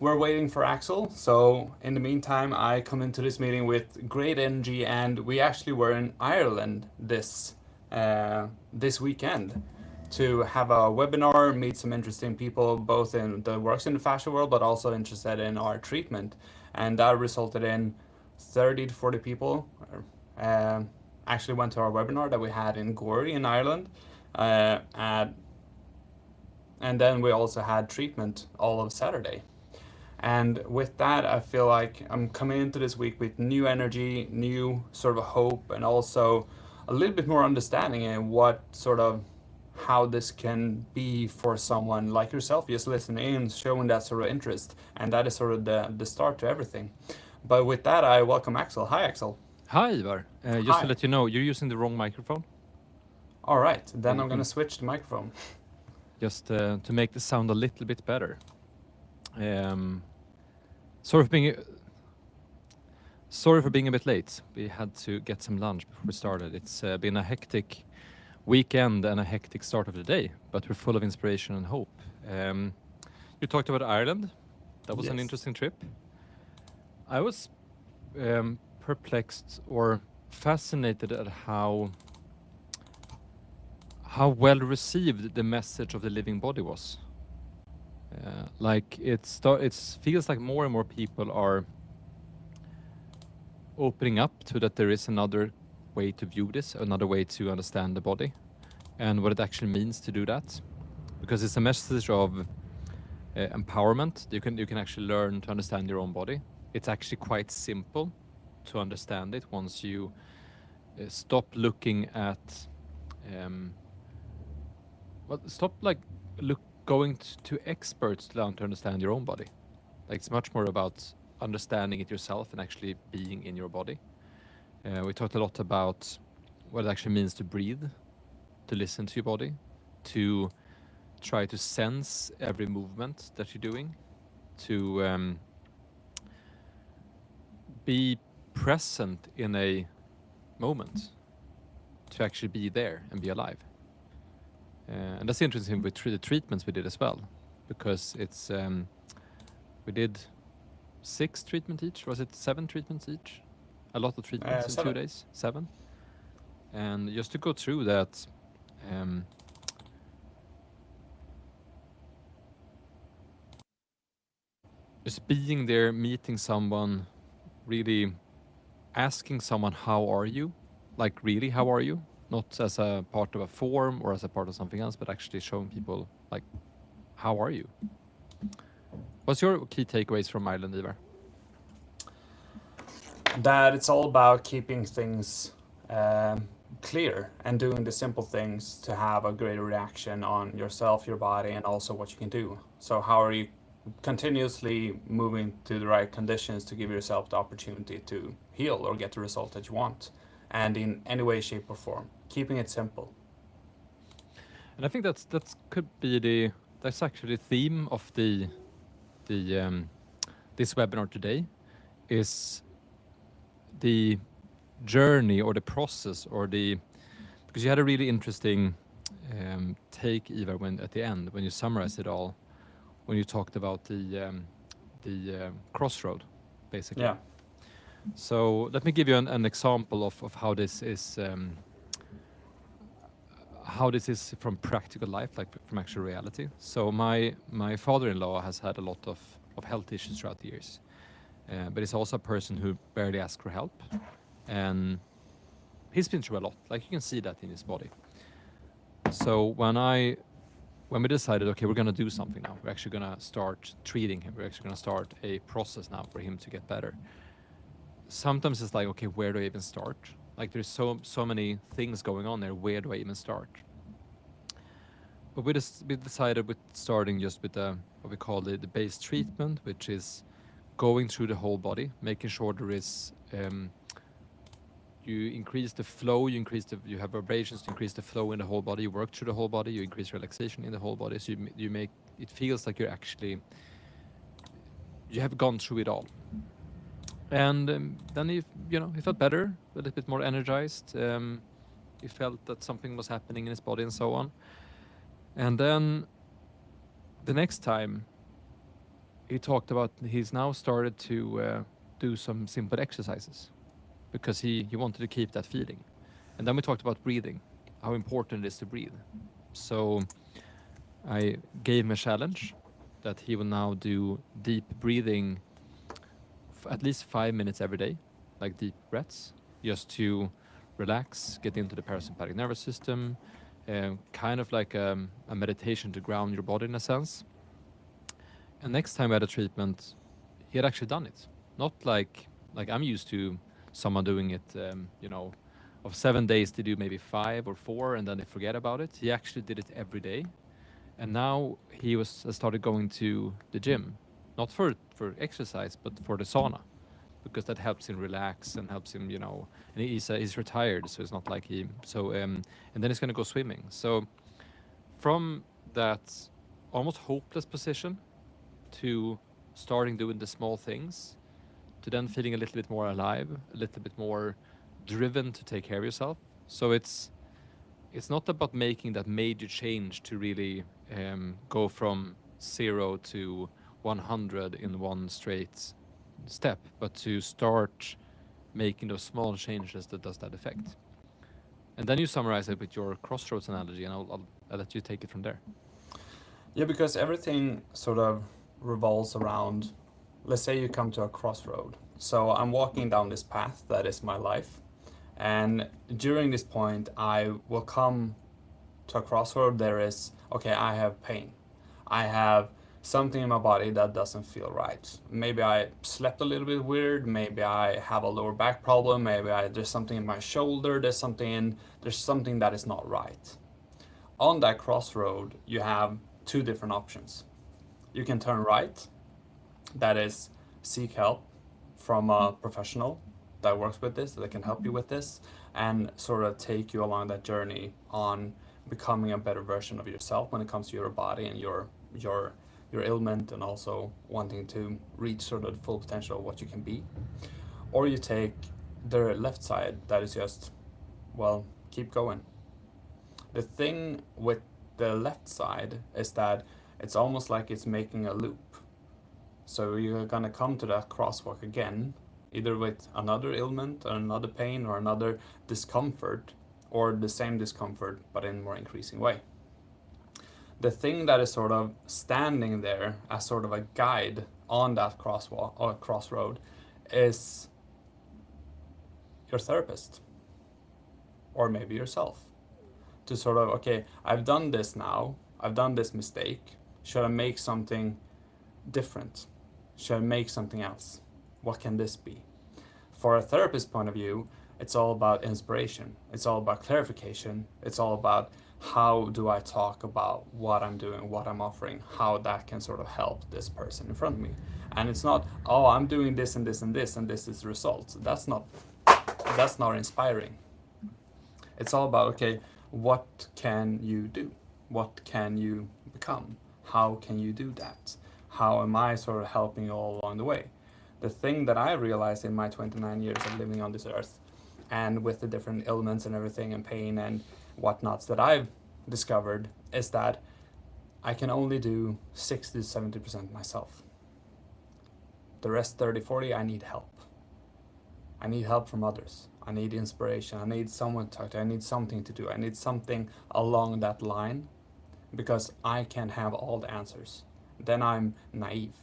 we're waiting for Axel. So in the meantime, I come into this meeting with great energy, and we actually were in Ireland this weekend to have a webinar, meet some interesting people, both in the works in the fascia world, but also interested in our treatment, and that resulted in 30 to 40 people. Uh, Actually went to our webinar that we had in Gorey in Ireland, at and then we also had treatment all of Saturday. And with that, I feel like I'm coming into this week with new energy, new sort of hope, and also a little bit more understanding in what sort of how this can be for someone like yourself, just listening in, showing that sort of interest. And that is sort of the start to everything. But with that, I welcome Axel. Hi, Axel. Hi, Ivar. Just to Hi. let you know, you're using the wrong microphone. All right, So then you I'm going to can switch the microphone. just to make the sound a little bit better. Sorry for being sorry for being a bit late. We had to get some lunch before we started. It's been a hectic weekend and a hectic start of the day, but we're full of inspiration and hope. You talked about Ireland. That was an Yes. interesting trip. I was perplexed or fascinated at how well received the message of the living body was. Like it feels like more and more people are opening up to that there is another way to view this, another way to understand the body, and what it actually means to do that. Because it's a message of empowerment. You can actually learn to understand your own body. It's actually quite simple to understand it once you stop looking at stop going to experts to learn to understand your own body. Like it's much more about understanding it yourself and actually being in your body. We talked a lot about what it actually means to breathe, to listen to your body, to try to sense every movement that you're doing, to be present in a moment, to actually be there and be alive. And that's interesting with the treatments we did as well, because it's we did 6 treatments each. Was it 7 treatments each? A lot of treatments in 2 7. days. 7. And just to go through that, just being there, meeting someone, really asking someone, how are you? Like, really, how are you? Not as a part of a form or as a part of something else, but actually showing people, like, how are you? What's your key takeaways from Ireland, Ivar? That it's all about keeping things clear and doing the simple things to have a greater reaction on yourself, your body, and also what you can do. So, how are you continuously moving to the right conditions to give yourself the opportunity to heal or get the result that you want? And in any way, shape, or form, keeping it simple. And I think that could be that's actually the theme of the this webinar today, is the journey or the process or because you had a really interesting take, Ivar, when at the end when you summarized it all, when you talked about the crossroad, basically. Yeah. So let me give you an example of how this is from practical life, like from actual reality. So my father-in-law has had a lot of health issues throughout the years, but he's also a person who barely asks for help, and he's been through a lot. Like you can see that in his body. So when we decided, okay, we're gonna do something now. We're actually gonna start treating him. We're actually gonna start a process now for him to get better. Sometimes it's like, okay, where do I even start? Like there's so many things going on there. Where do I even start? But we decided with starting just with what we call the base treatment, which is going through the whole body, making sure there is you increase the flow, you have vibrations to increase the flow in the whole body. You work through the whole body. You increase relaxation in the whole body. So you make it feels like you have gone through it all. And then he felt better, a little bit more energized. He felt that something was happening in his body and so on. And then the next time he talked about he's now started to do some simple exercises because he wanted to keep that feeling. And then we talked about breathing, how important it is to breathe. So I gave him a challenge that he will now do deep breathing at least 5 minutes every day, like deep breaths, just to relax, get into the parasympathetic nervous system, kind of like a meditation to ground your body in a sense. And next time we had a treatment, he had actually done it. Not like I'm used to someone doing it, of 7 days they do maybe 5 or 4 and then they forget about it. He actually did it every day, and now he was started going to the gym, not for exercise but for the sauna, because that helps him relax and helps him, and he's retired, so it's not like he so and then he's going to go swimming. So from that almost hopeless position to starting doing the small things, to then feeling a little bit more alive, a little bit more driven to take care of yourself. So it's not about making that major change to really go from 0 to 100 in one straight step, but to start making those small changes that does that effect. And then you summarize it with your crossroads analogy, and I'll let you take it from there. Yeah, because everything sort of revolves around, let's say you come to a crossroad. So I'm walking down this path that is my life. And during this point, I will come to a crossroad. There is, okay, I have pain. I have something in my body that doesn't feel right. Maybe I slept a little bit weird. Maybe I have a lower back problem. There's something in my shoulder. There's something that is not right. On that crossroad, you have two different options. You can turn right, that is, seek help from a professional that works with this, that can help you with this, and sort of take you along that journey on becoming a better version of yourself when it comes to your body and your ailment, and also wanting to reach sort of the full potential of what you can be. Or you take the left side, that is just, well, keep going. The thing with the left side is that it's almost like it's making a loop. So you're gonna come to that crosswalk again, either with another ailment or another pain or another discomfort, or the same discomfort but in more increasing way. The thing that is sort of standing there as sort of a guide on that crosswalk or crossroad is your therapist, or maybe yourself, to sort of, okay, I've done this now, I've done this mistake, should I make something different? Should I make something else? What can this be? For a therapist point of view, it's all about inspiration. It's all about clarification. It's all about how do I talk about what I'm doing, what I'm offering, how that can sort of help this person in front of me. And it's not, oh, I'm doing this and this and this and this is the result. That's not inspiring. It's all about, okay, what can you do? What can you become? How can you do that? How am I sort of helping you all along the way? The thing that I realized in my 29 years of living on this earth, and with the different ailments and everything and pain and whatnots that I've discovered, is that I can only do 60 to 70% myself. The rest 30, 40, I need help. I need help from others. I need inspiration. I need someone to talk to. I need something to do. I need something along that line, because I can't have all the answers. Then I'm naive.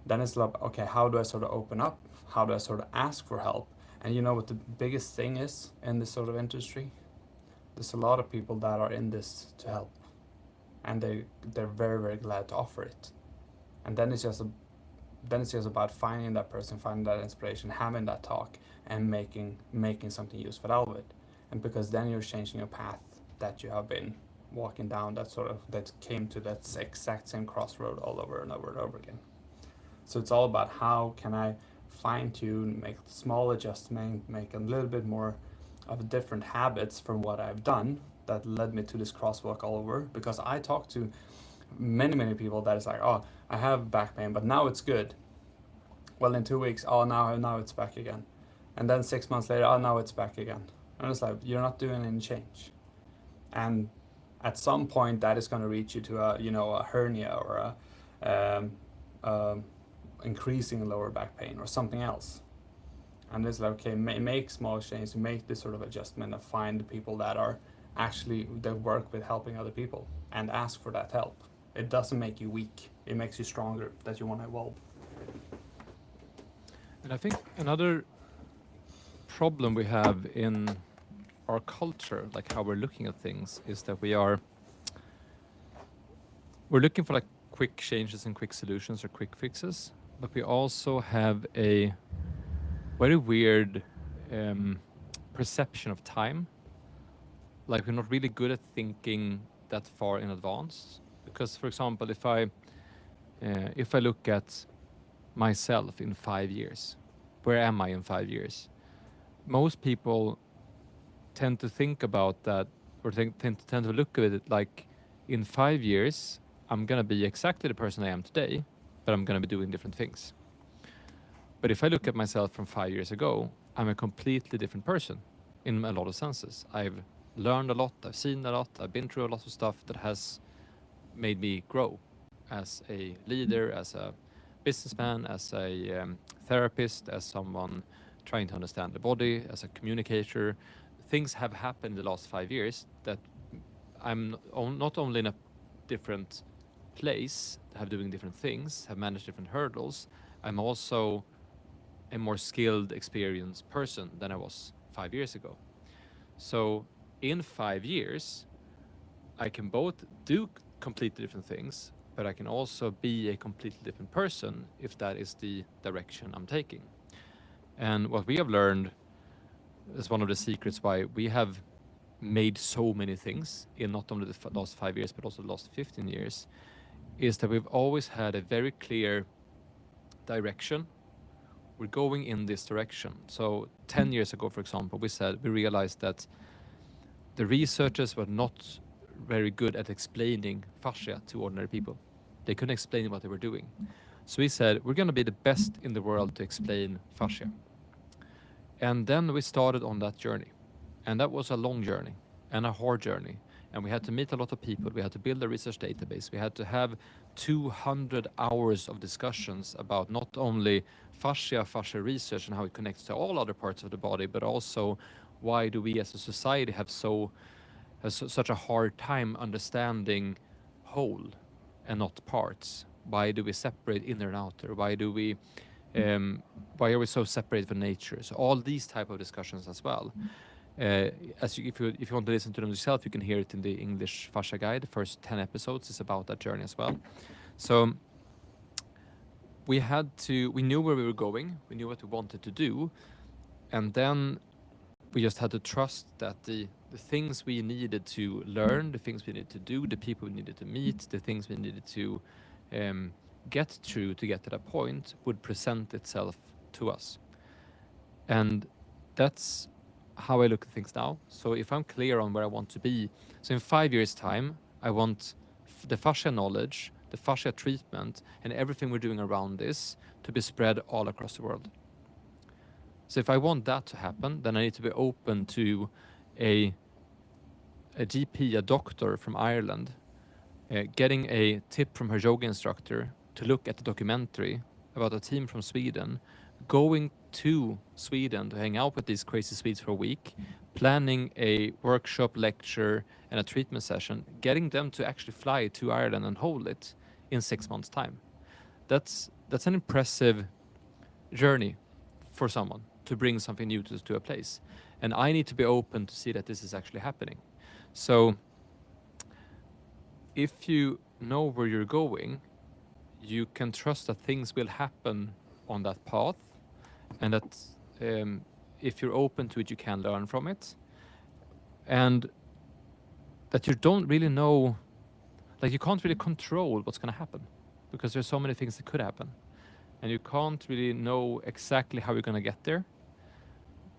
Then it's like, okay, how do I sort of open up? How do I sort of ask for help? And you know what the biggest thing is in this sort of industry? There's a lot of people that are in this to help, and they're very, very glad to offer it. And then it's just about finding that person, finding that inspiration, having that talk, and making something useful out of it. And because then you're changing a path that you have been walking down, that came to that exact same crossroad all over and over and over again. So it's all about how can I fine tune, make small adjustment, make a little bit more of different habits from what I've done that led me to this crosswalk all over. Because I talk to many people that is like, oh, I have back pain, but now it's good. Well, in 2 weeks, oh, now it's back again. And then 6 months later, oh, now it's back again. And it's like, you're not doing any change. And at some point, that is going to reach you to a hernia or um, increasing lower back pain or something else. And it's like, okay, make small changes, make this sort of adjustment, and find the people that are actually that work with helping other people, and ask for that help. It doesn't make you weak; it makes you stronger. That you want to evolve. And I think another problem we have in our culture, like how we're looking at things, is that we're looking for like quick changes and quick solutions or quick fixes, but we also have a very weird perception of time. Like we're not really good at thinking that far in advance. Because, for example, if I look at myself in 5 years, where am I in 5 years? Most people tend to think about that, or tend to look at it like, in 5 years, I'm gonna be exactly the person I am today, but I'm gonna be doing different things. But if I look at myself from 5 years ago, I'm a completely different person in a lot of senses. I've learned a lot, I've seen a lot, I've been through a lot of stuff that has made me grow as a leader, as a businessman, as a therapist, as someone trying to understand the body, as a communicator. Things have happened in the last 5 years that I'm not only in a different place, have doing different things, have managed different hurdles. I'm also a more skilled, experienced person than I was 5 years ago. So in 5 years, I can both do completely different things, but I can also be a completely different person if that is the direction I'm taking. And what we have learned is one of the secrets why we have made so many things in not only the last 5 years, but also the last 15 years, is that we've always had a very clear direction. We're going in this direction. So 10 years ago, for example, we realized that the researchers were not very good at explaining fascia to ordinary people. They couldn't explain what they were doing. So we said, we're going to be the best in the world to explain fascia. And then we started on that journey. And that was a long journey and a hard journey. And we had to meet a lot of people. We had to build a research database. We had to have 200 hours of discussions about not only fascia research and how it connects to all other parts of the body, but also why do we as a society have such a hard time understanding whole and not parts? Why do we separate inner and outer? Why are we so separated from nature? So all these type of discussions as well. If you want to listen to them yourself, you can hear it in the English Fascia Guide. The first 10 episodes is about that journey as well. So we knew where we were going, we knew what we wanted to do, and then we just had to trust that the things we needed to learn, the things we needed to do, the people we needed to meet, the things we needed to get through to get to that point would present itself to us. And that's how I look at things now. So if I'm clear on where I want to be, so in 5 years' time, I want the fascia knowledge, the fascia treatment, and everything we're doing around this to be spread all across the world. So if I want that to happen, then I need to be open to a GP, a doctor from Ireland, getting a tip from her yoga instructor to look at the documentary about a team from Sweden, going to Sweden to hang out with these crazy Swedes for a week, planning a workshop, lecture, and a treatment session, getting them to actually fly to Ireland and hold it in 6 months' time. That's an impressive journey for someone to bring something new to a place. And I need to be open to see that this is actually happening. So if you know where you're going, you can trust that things will happen on that path, and that if you're open to it, you can learn from it. And that you don't really know, like you can't really control what's going to happen, because there's so many things that could happen. And you can't really know exactly how you're going to get there,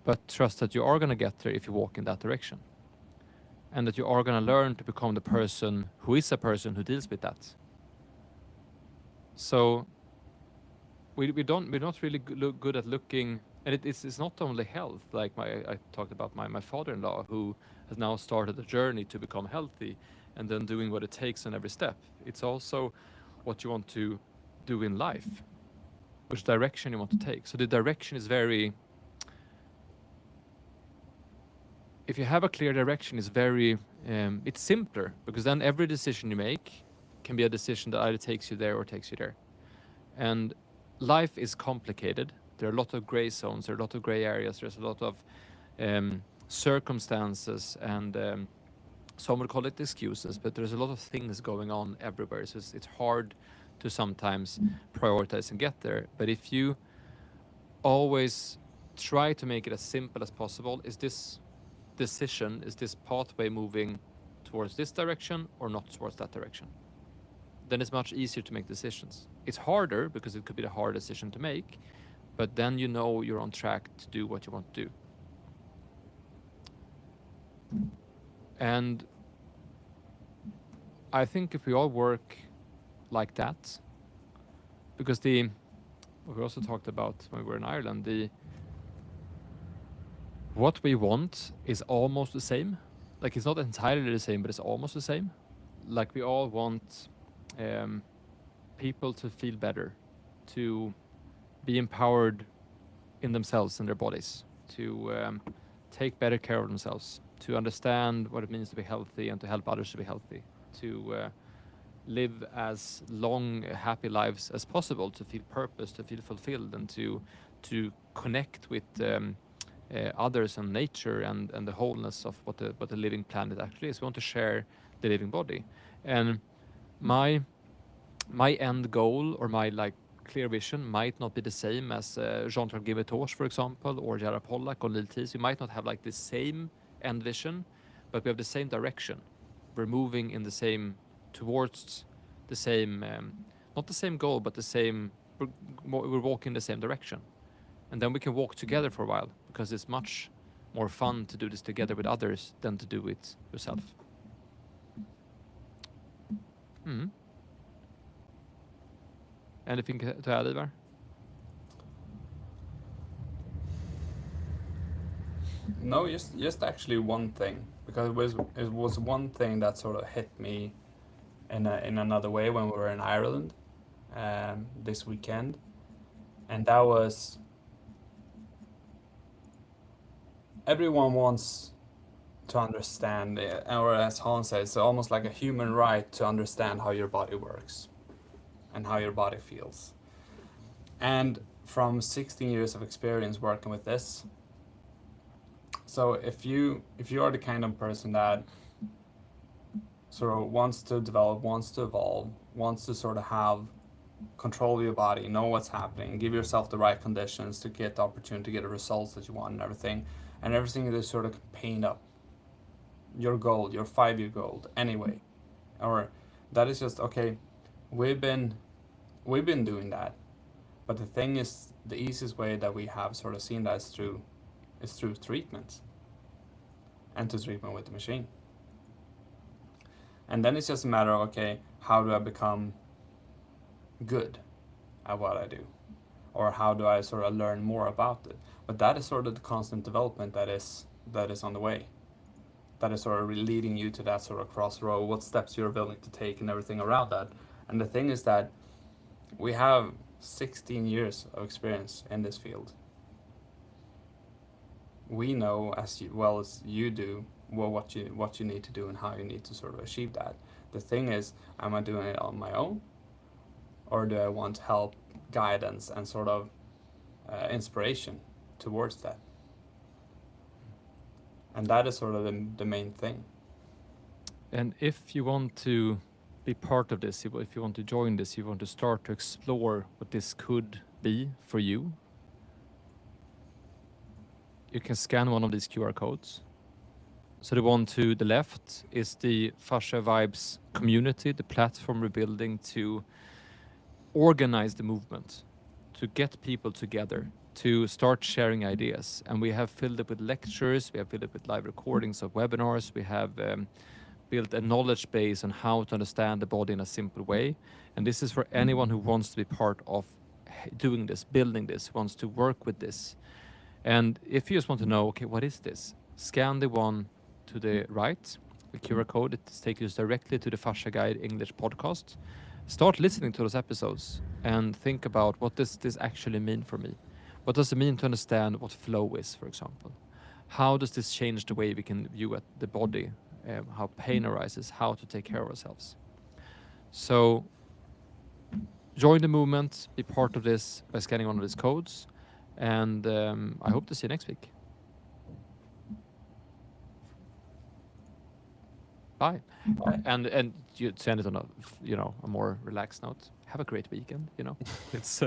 but trust that you are going to get there if you walk in that direction. And that you are going to learn to become the person who is a person who deals with that. So we're not really good at looking, and it's not only health. Like I talked about my father-in-law, who has now started a journey to become healthy, and then doing what it takes on every step. It's also what you want to do in life, which direction you want to take. So the direction is very, if you have a clear direction, it's simpler, because then every decision you make can be a decision that either takes you there or takes you there. And life is complicated. There are a lot of gray zones, there are a lot of gray areas, there's a lot of circumstances, and some would call it excuses, but there's a lot of things going on everywhere. So it's hard to sometimes prioritize and get there. But if you always try to make it as simple as possible, is this decision, is this pathway moving towards this direction or not towards that direction? Then it's much easier to make decisions. It's harder because it could be the hard decision to make, but then you know you're on track to do what you want to do. And I think if we all work like that, because what we also talked about when we were in Ireland, what we want is almost the same. Like, it's not entirely the same, but it's almost the same. Like, we all want people to feel better, to be empowered in themselves and their bodies, to take better care of themselves, to understand what it means to be healthy and to help others to be healthy, to live as long, happy lives as possible, to feel purpose, to feel fulfilled, and to connect with others and nature and the wholeness of what the living planet actually is. We want to share the living body. And my end goal, or my clear vision, might not be the same as Jean-Charles Guillotot, for example, or Jara Pollack or Lil Tees. We might not have the same end vision, but we have the same direction. We're moving in the same, towards the same, not the same goal, but the same, we're walking the same direction. And then we can walk together for a while, because it's much more fun to do this together with others than to do it yourself. Anything to add, Ivar? No, just actually one thing, because it was one thing that sort of hit me in another way when we were in Ireland this weekend, and that was, everyone wants to understand, or as Hans says, it's almost like a human right to understand how your body works and how your body feels. And from 16 years of experience working with this, so if you are the kind of person that sort of wants to develop, wants to evolve, wants to sort of have control of your body, know what's happening, give yourself the right conditions to get the opportunity to get the results that you want, and everything is sort of paint up your goal, your 5-year goal anyway, or that is just okay. We've been doing that, but the thing is, the easiest way that we have sort of seen that is through treatment, and to treatment with the machine. And then it's just a matter of, okay, how do I become good at what I do, or how do I sort of learn more about it? But that is sort of the constant development that is on the way, that is sort of leading you to that sort of crossroad, what steps you're willing to take and everything around that. And the thing is that we have 16 years of experience in this field. We know as well as you do what you need to do and how you need to sort of achieve that. The thing is, am I doing it on my own, or do I want help, guidance, and sort of inspiration towards that? And that is sort of the main thing. And if you want to be part of this, if you want to join this, you want to start to explore what this could be for you, you can scan one of these QR codes. So the one to the left is the Fascia Vibes community, the platform we're building to organize the movement, to get people together, to start sharing ideas. And we have filled it with lectures, we have filled it with live recordings of webinars, we have built a knowledge base on how to understand the body in a simple way. And this is for anyone who wants to be part of doing this, building this, wants to work with this. And if you just want to know, okay, what is this? Scan the one to the right, the QR code. It takes you directly to the Fascia Guide English podcast. start listening to those episodes and think about what does this actually mean for me? What does it mean to understand what flow is, for example? How does this change the way we can view at the body, how pain arises, how to take care of ourselves? So join the movement, be part of this by scanning one of these codes, and I hope to see you next week. Bye. And you send it on a more relaxed note. Have a great weekend. It's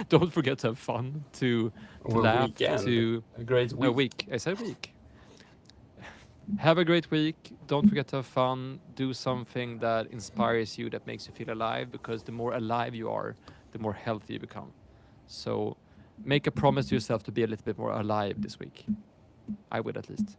don't forget to have fun, to Or laugh, weekend. to A great a week. week. I said week. Have a great week. Don't forget to have fun. Do something that inspires you, that makes you feel alive, because the more alive you are, the more healthy you become. So make a promise to yourself to be a little bit more alive this week. I would, at least.